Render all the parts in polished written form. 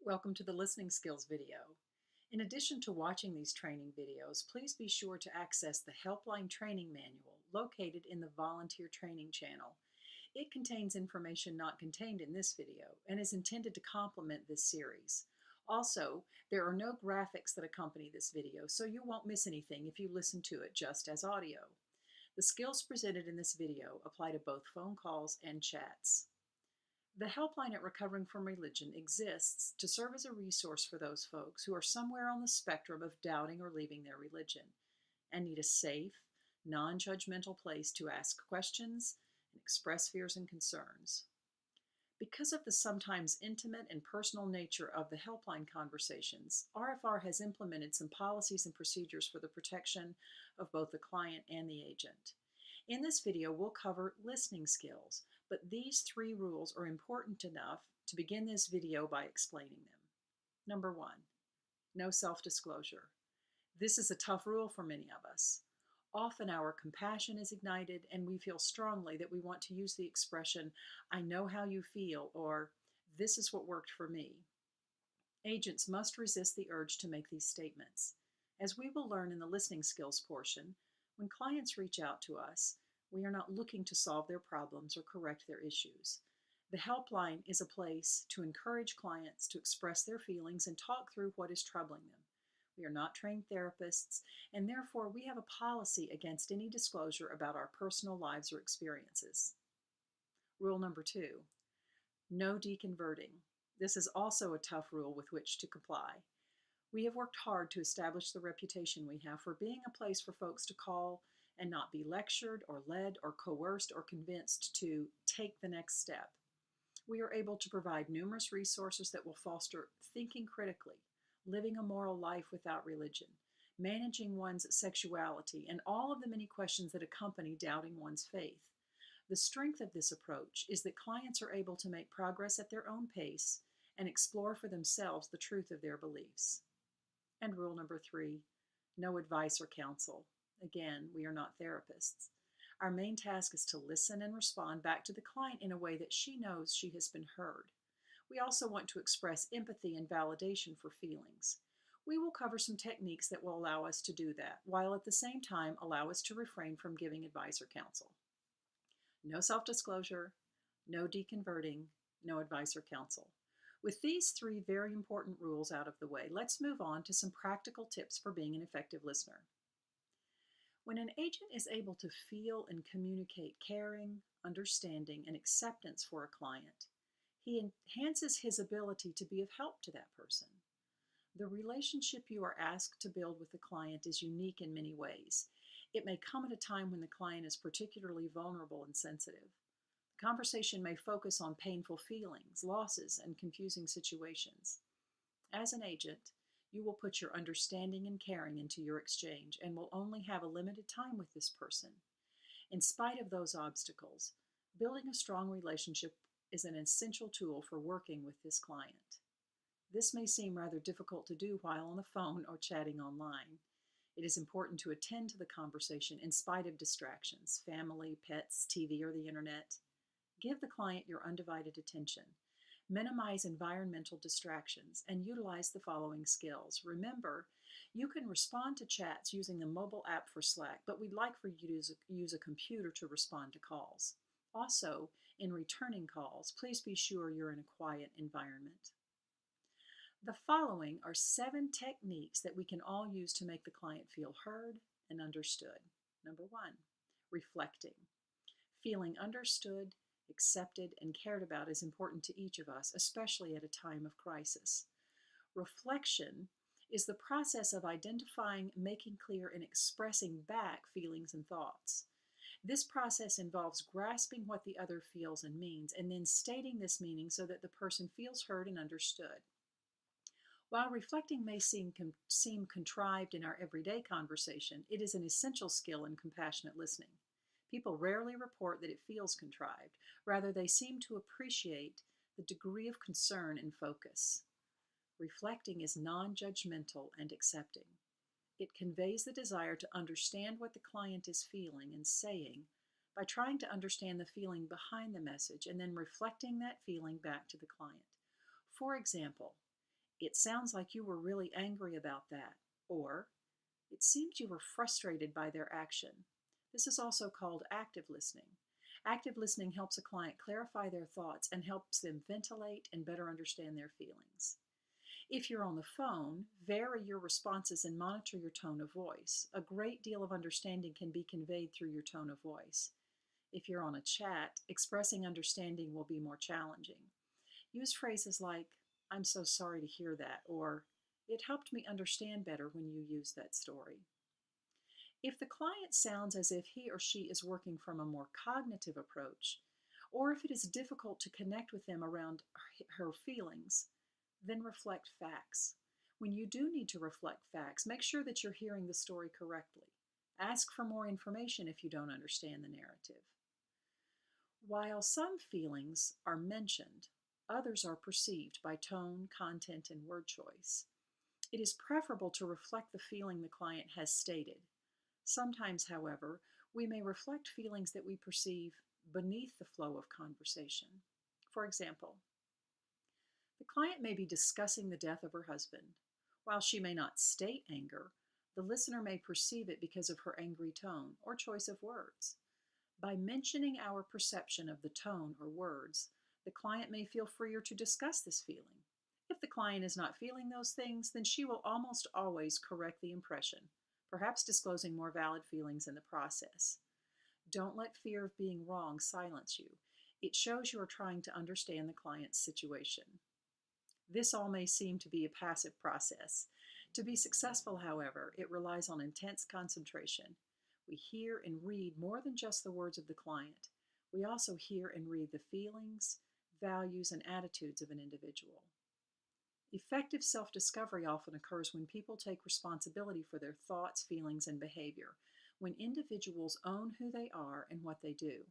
Welcome to the Listening Skills video. In addition to watching these training videos, please be sure to access the Helpline Training Manual located in the Volunteer Training channel. It contains information not contained in this video and is intended to complement this series. Also, there are no graphics that accompany this video, so you won't miss anything if you listen to it just as audio. The skills presented in this video apply to both phone calls and chats. The Helpline at Recovering from Religion exists to serve as a resource for those folks who are somewhere on the spectrum of doubting or leaving their religion and need a safe, non-judgmental place to ask questions and express fears and concerns. Because of the sometimes intimate and personal nature of the Helpline conversations, RFR has implemented some policies and procedures for the protection of both the client and the agent. In this video, we'll cover listening skills, but these 3 rules are important enough to begin this video by explaining them. Number 1, no self-disclosure. This is a tough rule for many of us. Often our compassion is ignited and we feel strongly that we want to use the expression, "I know how you feel," or "this is what worked for me." Agents must resist the urge to make these statements. As we will learn in the listening skills portion, when clients reach out to us, we are not looking to solve their problems or correct their issues. The Helpline is a place to encourage clients to express their feelings and talk through what is troubling them. We are not trained therapists, and therefore we have a policy against any disclosure about our personal lives or experiences. Rule number 2, no deconverting. This is also a tough rule with which to comply. We have worked hard to establish the reputation we have for being a place for folks to call and not be lectured or led or coerced or convinced to take the next step. We are able to provide numerous resources that will foster thinking critically, living a moral life without religion, managing one's sexuality, and all of the many questions that accompany doubting one's faith. The strength of this approach is that clients are able to make progress at their own pace and explore for themselves the truth of their beliefs. And rule number 3, no advice or counsel. Again, we are not therapists. Our main task is to listen and respond back to the client in a way that she knows she has been heard. We also want to express empathy and validation for feelings. We will cover some techniques that will allow us to do that, while at the same time allow us to refrain from giving advice or counsel. No self-disclosure, no deconverting, no advice or counsel. With these 3 very important rules out of the way, let's move on to some practical tips for being an effective listener. When an agent is able to feel and communicate caring, understanding, and acceptance for a client, he enhances his ability to be of help to that person. The relationship you are asked to build with the client is unique in many ways. It may come at a time when the client is particularly vulnerable and sensitive. The conversation may focus on painful feelings, losses, and confusing situations. As an agent, you will put your understanding and caring into your exchange and will only have a limited time with this person. In spite of those obstacles, building a strong relationship is an essential tool for working with this client. This may seem rather difficult to do while on the phone or chatting online. It is important to attend to the conversation in spite of distractions, family, pets, TV, or the internet. Give the client your undivided attention. Minimize environmental distractions and utilize the following skills. Remember, you can respond to chats using the mobile app for Slack, but we'd like for you to use a computer to respond to calls. Also, in returning calls, please be sure you're in a quiet environment. The following are 7 techniques that we can all use to make the client feel heard and understood. Number 1, reflecting. Feeling understood, accepted, and cared about is important to each of us, especially at a time of crisis. Reflection is the process of identifying, making clear, and expressing back feelings and thoughts. This process involves grasping what the other feels and means, and then stating this meaning so that the person feels heard and understood. While reflecting may seem contrived in our everyday conversation, it is an essential skill in compassionate listening. People rarely report that it feels contrived. Rather, they seem to appreciate the degree of concern and focus. Reflecting is non-judgmental and accepting. It conveys the desire to understand what the client is feeling and saying by trying to understand the feeling behind the message and then reflecting that feeling back to the client. For example, "It sounds like you were really angry about that," or "It seemed you were frustrated by their action." This is also called active listening. Active listening helps a client clarify their thoughts and helps them ventilate and better understand their feelings. If you're on the phone, vary your responses and monitor your tone of voice. A great deal of understanding can be conveyed through your tone of voice. If you're on a chat, expressing understanding will be more challenging. Use phrases like, "I'm so sorry to hear that," or "It helped me understand better when you used that story." If the client sounds as if he or she is working from a more cognitive approach, or if it is difficult to connect with them around her feelings, then reflect facts. When you do need to reflect facts, make sure that you're hearing the story correctly. Ask for more information if you don't understand the narrative. While some feelings are mentioned, others are perceived by tone, content, and word choice. It is preferable to reflect the feeling the client has stated. Sometimes, however, we may reflect feelings that we perceive beneath the flow of conversation. For example, the client may be discussing the death of her husband. While she may not state anger, the listener may perceive it because of her angry tone or choice of words. By mentioning our perception of the tone or words, the client may feel freer to discuss this feeling. If the client is not feeling those things, then she will almost always correct the impression, perhaps disclosing more valid feelings in the process. Don't let fear of being wrong silence you. It shows you are trying to understand the client's situation. This all may seem to be a passive process. To be successful, however, it relies on intense concentration. We hear and read more than just the words of the client. We also hear and read the feelings, values, and attitudes of an individual. Effective self-discovery often occurs when people take responsibility for their thoughts, feelings, and behavior, when individuals own who they are and what they do.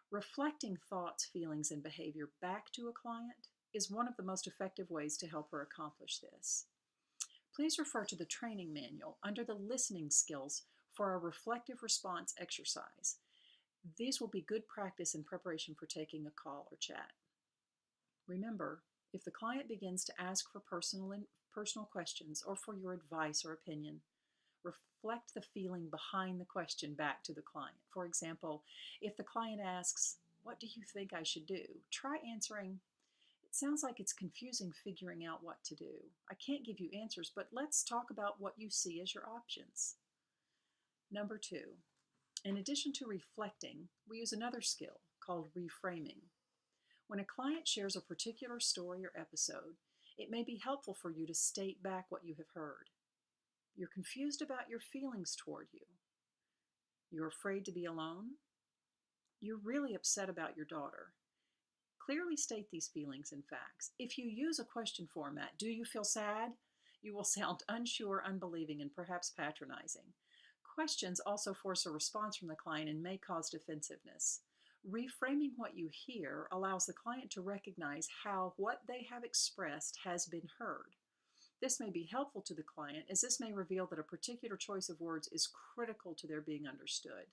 Reflecting thoughts, feelings, and behavior back to a client is one of the most effective ways to help her accomplish this. Please refer to the training manual under the listening skills for a reflective response exercise. These will be good practice in preparation for taking a call or chat. Remember, if the client begins to ask for personal questions or for your advice or opinion, reflect the feeling behind the question back to the client. For example, if the client asks, "What do you think I should do?" try answering, "It sounds like it's confusing figuring out what to do. I can't give you answers, but let's talk about what you see as your options." Number 2, in addition to reflecting, we use another skill called reframing. When a client shares a particular story or episode, it may be helpful for you to state back what you have heard. You're confused about your feelings toward you. You're afraid to be alone. You're really upset about your daughter. Clearly state these feelings and facts. If you use a question format, "Do you feel sad?" you will sound unsure, unbelieving, and perhaps patronizing. Questions also force a response from the client and may cause defensiveness. Reframing what you hear allows the client to recognize how what they have expressed has been heard. This may be helpful to the client, as this may reveal that a particular choice of words is critical to their being understood.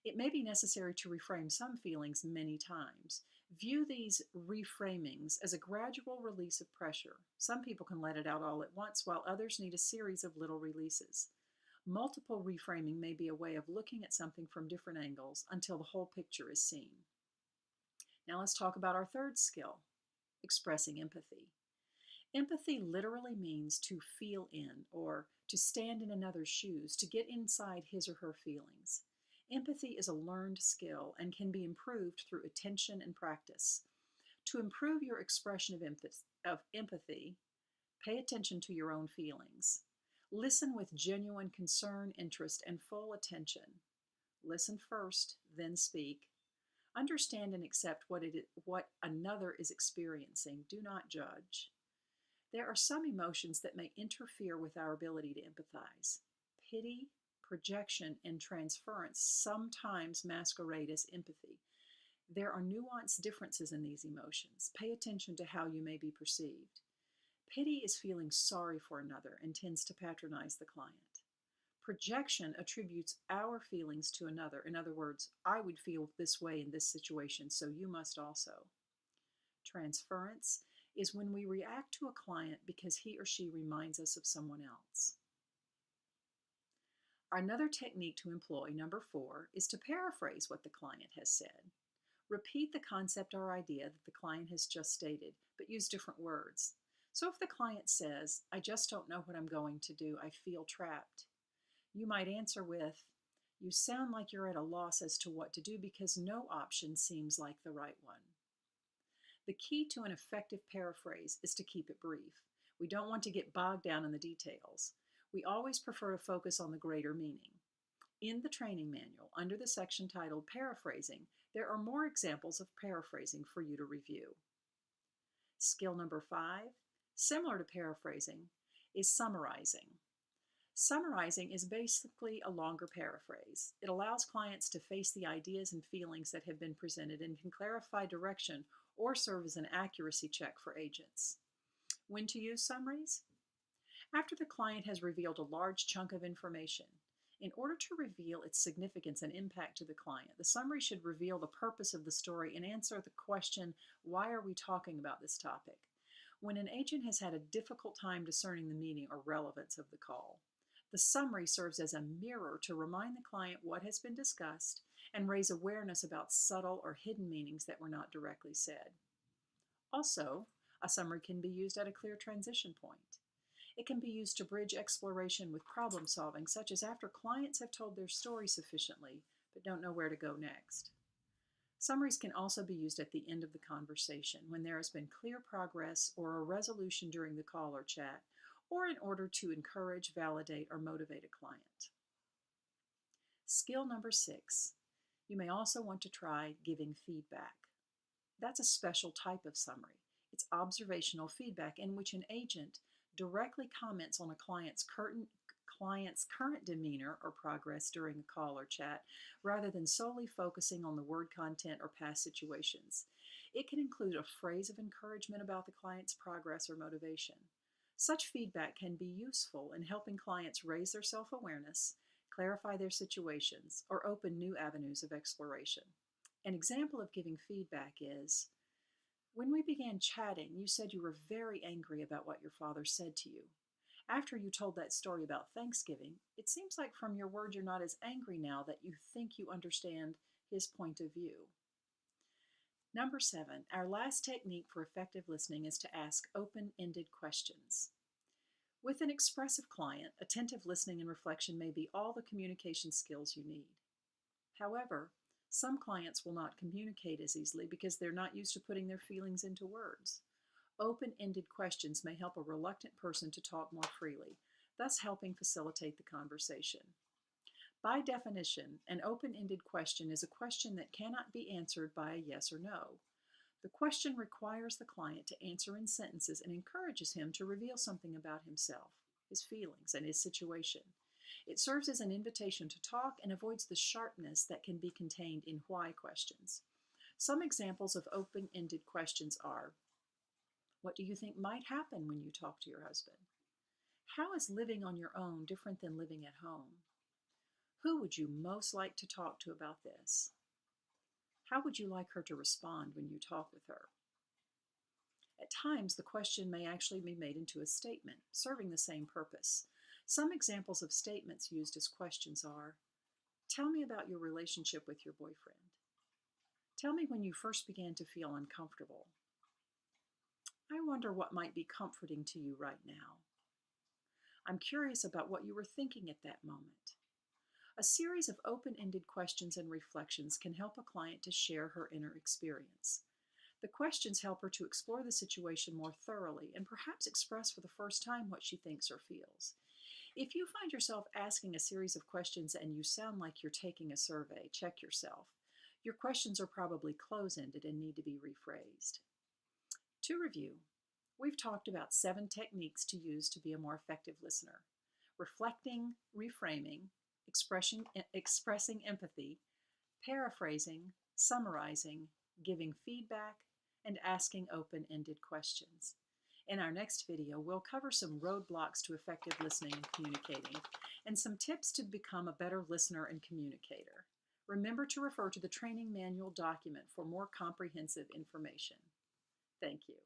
It may be necessary to reframe some feelings many times. View these reframings as a gradual release of pressure. Some people can let it out all at once, while others need a series of little releases. Multiple reframing may be a way of looking at something from different angles until the whole picture is seen. Now let's talk about our third skill, expressing empathy. Empathy literally means to feel in, or to stand in another's shoes, to get inside his or her feelings. Empathy is a learned skill and can be improved through attention and practice. To improve your expression of empathy, pay attention to your own feelings. Listen with genuine concern, interest, and full attention. Listen first, then speak. Understand and accept what another is experiencing. Do not judge. There are some emotions that may interfere with our ability to empathize. Pity, projection, and transference sometimes masquerade as empathy. There are nuanced differences in these emotions. Pay attention to how you may be perceived. Pity is feeling sorry for another and tends to patronize the client. Projection attributes our feelings to another. In other words, "I would feel this way in this situation, so you must also." Transference is when we react to a client because he or she reminds us of someone else. Another technique to employ, number 4, is to paraphrase what the client has said. Repeat the concept or idea that the client has just stated, but use different words. So if the client says, "I just don't know what I'm going to do, I feel trapped," you might answer with, "You sound like you're at a loss as to what to do because no option seems like the right one." The key to an effective paraphrase is to keep it brief. We don't want to get bogged down in the details. We always prefer to focus on the greater meaning. In the training manual, under the section titled Paraphrasing, there are more examples of paraphrasing for you to review. Skill number 5, similar to paraphrasing, is summarizing. Summarizing is basically a longer paraphrase. It allows clients to face the ideas and feelings that have been presented and can clarify direction or serve as an accuracy check for agents. When to use summaries? After the client has revealed a large chunk of information. In order to reveal its significance and impact to the client, the summary should reveal the purpose of the story and answer the question, why are we talking about this topic? When an agent has had a difficult time discerning the meaning or relevance of the call, the summary serves as a mirror to remind the client what has been discussed and raise awareness about subtle or hidden meanings that were not directly said. Also, a summary can be used at a clear transition point. It can be used to bridge exploration with problem solving, such as after clients have told their story sufficiently but don't know where to go next. Summaries can also be used at the end of the conversation when there has been clear progress or a resolution during the call or chat, or in order to encourage, validate, or motivate a client. Skill number 6. You may also want to try giving feedback. That's a special type of summary. It's observational feedback in which an agent directly comments on a client's current demeanor or progress during a call or chat, rather than solely focusing on the word content or past situations. It can include a phrase of encouragement about the client's progress or motivation. Such feedback can be useful in helping clients raise their self-awareness, clarify their situations, or open new avenues of exploration. An example of giving feedback is, "When we began chatting, you said you were very angry about what your father said to you. After you told that story about Thanksgiving, it seems like from your words you're not as angry now that you think you understand his point of view." Number 7, our last technique for effective listening is to ask open-ended questions. With an expressive client, attentive listening and reflection may be all the communication skills you need. However, some clients will not communicate as easily because they're not used to putting their feelings into words. Open-ended questions may help a reluctant person to talk more freely, thus helping facilitate the conversation. By definition, an open-ended question is a question that cannot be answered by a yes or no. The question requires the client to answer in sentences and encourages him to reveal something about himself, his feelings, and his situation. It serves as an invitation to talk and avoids the sharpness that can be contained in why questions. Some examples of open-ended questions are, what do you think might happen when you talk to your husband? How is living on your own different than living at home? Who would you most like to talk to about this? How would you like her to respond when you talk with her? At times, the question may actually be made into a statement, serving the same purpose. Some examples of statements used as questions are, tell me about your relationship with your boyfriend. Tell me when you first began to feel uncomfortable. I wonder what might be comforting to you right now. I'm curious about what you were thinking at that moment. A series of open-ended questions and reflections can help a client to share her inner experience. The questions help her to explore the situation more thoroughly and perhaps express for the first time what she thinks or feels. If you find yourself asking a series of questions and you sound like you're taking a survey, check yourself. Your questions are probably close-ended and need to be rephrased. To review, we've talked about 7 techniques to use to be a more effective listener: reflecting, reframing, expressing empathy, paraphrasing, summarizing, giving feedback, and asking open-ended questions. In our next video, we'll cover some roadblocks to effective listening and communicating, and some tips to become a better listener and communicator. Remember to refer to the training manual document for more comprehensive information. Thank you.